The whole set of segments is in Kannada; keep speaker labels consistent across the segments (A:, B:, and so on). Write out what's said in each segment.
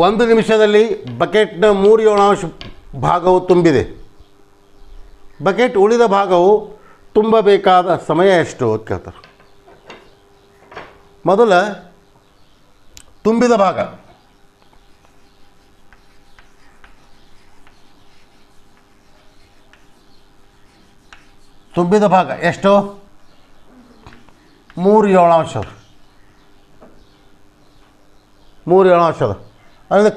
A: 1 ನಿಮಿಷದಲ್ಲಿ ಬಕೆಟ್ನ 3/7 ಭಾಗವು ತುಂಬಿದೆ. ಬಕೆಟ್ ಉಳಿದ ಭಾಗವು ತುಂಬಬೇಕಾದ ಸಮಯ ಎಷ್ಟು ಅಂತ ಕೇಳ್ತಾರೆ. ಮೊದಲ ತುಂಬಿದ ಭಾಗ ಎಷ್ಟು? 3/7 3/7 ಅಂದರೆ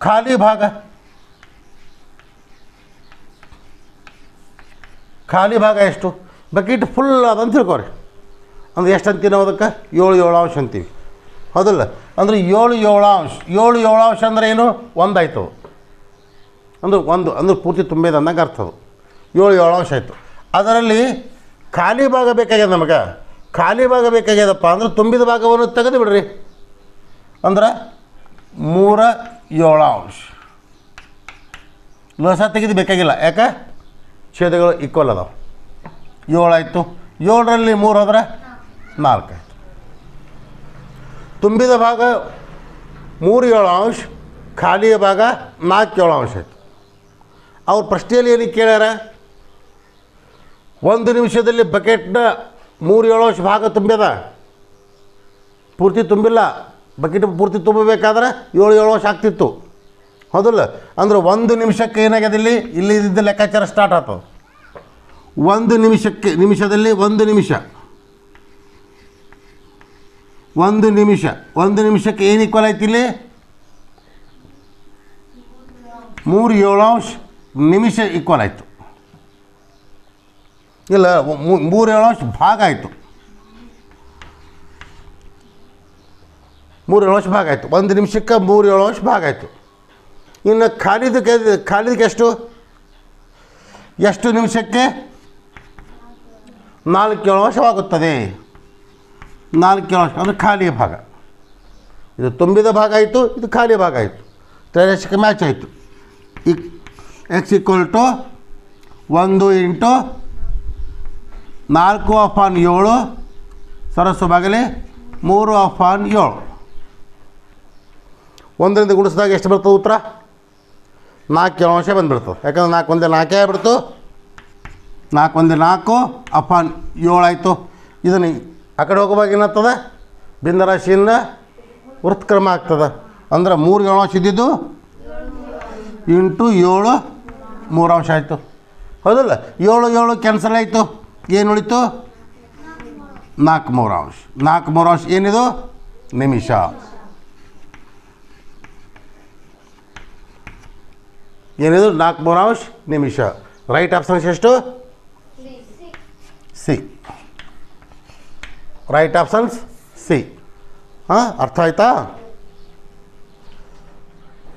A: ಖಾಲಿ ಭಾಗ ಎಷ್ಟು? ಬಕೆಟ್ ಫುಲ್ ಅದಂತ ತಿಳ್ಕೊರಿ. ಅಂದರೆ ಎಷ್ಟು ಅಂತೀವಿ ನಾವು ಅದಕ್ಕೆ? 7/7 ಅಂತೀವಿ, ಹೌದಲ್ಲ? ಅಂದರೆ 7/7 ಅಂದರೆ ಏನು? 1 ಆಯಿತು. ಅಂದ್ರೆ ಪೂರ್ತಿ ತುಂಬಿದ ಅಂದಂಗೆ ಅರ್ಥ. ಅದು 7/7 ಆಯಿತು. ಅದರಲ್ಲಿ ಖಾಲಿ ಭಾಗ ಬೇಕಾಗ್ಯದ ನಮಗೆ. ಖಾಲಿ ಭಾಗ ಬೇಕಾಗ್ಯದಪ್ಪ ಅಂದ್ರೆ ತುಂಬಿದ ಭಾಗವನ್ನು ತೆಗೆದು ಬಿಡ್ರಿ. ಅಂದ್ರೆ 3/7 ಲೋಸ ತೆಗೆದು ಬೇಕಾಗಿಲ್ಲ. ಯಾಕೆ? ಛೇದಗಳು ಈಕ್ವಲ್ ಅದಾವೆ. 7 ಆಯಿತು. 7ರಲ್ಲಿ 3 ಹೋದ್ರೆ 4 ಆಯಿತು. ತುಂಬಿದ ಭಾಗ 3/7, ಖಾಲಿಯ ಭಾಗ 4/7 ಆಯಿತು. ಅವ್ರ ಪ್ರಶ್ನೆಯಲ್ಲಿ ಏನಕ್ಕೆ ಕೇಳ್ಯಾರ? 1 ನಿಮಿಷದಲ್ಲಿ ಬಕೆಟ್ನ 3/7 ಭಾಗ ತುಂಬ್ಯದ, ಪೂರ್ತಿ ತುಂಬಿಲ್ಲ. ಬಕೆಟ್ ಪೂರ್ತಿ ತುಂಬಬೇಕಾದ್ರೆ 7/7 ಆಗ್ತಿತ್ತು, ಹೌದಲ್ಲ? ಅಂದ್ರೆ 1 ನಿಮಿಷಕ್ಕೆ ಏನಾಗ್ಯದ? ಇಲ್ಲಿ ಇದ್ದ ಲೆಕ್ಕಾಚಾರ ಸ್ಟಾರ್ಟ್ ಆಗ್ತದೆ. 1 ನಿಮಿಷದಲ್ಲಿ 1 ನಿಮಿಷಕ್ಕೆ ಏನು ಈಕ್ವಲ್ ಆಯ್ತು? ಇಲ್ಲಿ 3/7 ನಿಮಿಷ ಈಕ್ವಲ್ ಆಯಿತು. ಇಲ್ಲ, 3/7 ಭಾಗ ಆಯಿತು. 3/7 ಭಾಗ ಆಯಿತು. 1 ನಿಮಿಷಕ್ಕೆ 3/7 ಭಾಗ ಆಯಿತು. ಇನ್ನು ಖಾಲಿದಕ್ಕೆ ಎಷ್ಟು ನಿಮಿಷಕ್ಕೆ? 4/7 ಆಗುತ್ತದೆ. 4/7 ಅಂದರೆ ಖಾಲಿಯ ಭಾಗ. ಇದು ತುಂಬಿದ ಭಾಗ ಆಯಿತು, ಇದು ಖಾಲಿ ಭಾಗ ಆಯಿತು. ತ್ರೈರಾಶಿಕ ಮ್ಯಾಚ್ ಆಯಿತು. x = 1 × 4/7 ಸರಸ್ವ ಬಾಗಲೇ 3/7. 1ರಿಂದ ಗುಣಿಸಿದಾಗ ಎಷ್ಟು ಬರ್ತದೆ ಉತ್ತರ? 4/7 ಬಂದುಬಿಡ್ತದೆ. ಯಾಕಂದ್ರೆ 4 × 1 = 4 ಆಗಿಬಿಡ್ತು. 4 × 1 = 4/7 ಆಯಿತು. ಇದನ್ನು ಆ ಕಡೆ ಹೋಗುವಾಗ ಏನಾಗ್ತದೆ? ಭಿನ್ನರಾಶಿಯಿಂದ ವೃತ್ಕ್ರಮ ಆಗ್ತದೆ. ಅಂದ್ರೆ 3/7 ಇದ್ದಿದ್ದು × 7 3/7 ಆಯಿತು, ಹೌದಲ್ಲ? 7 ಕ್ಯಾನ್ಸಲ್ ಆಯಿತು. ಏನು ಉಳಿತು? 4/3. 4/3 ಏನಿದು? ನಿಮಿಷ. ಏನಿದು? 4/3 ನಿಮಿಷ. ರೈಟ್ ಆಪ್ಷನ್ಸ್ ಎಷ್ಟು? ಸಿ. Right options C. ಹಾಂ, ಅರ್ಥ ಆಯ್ತಾ?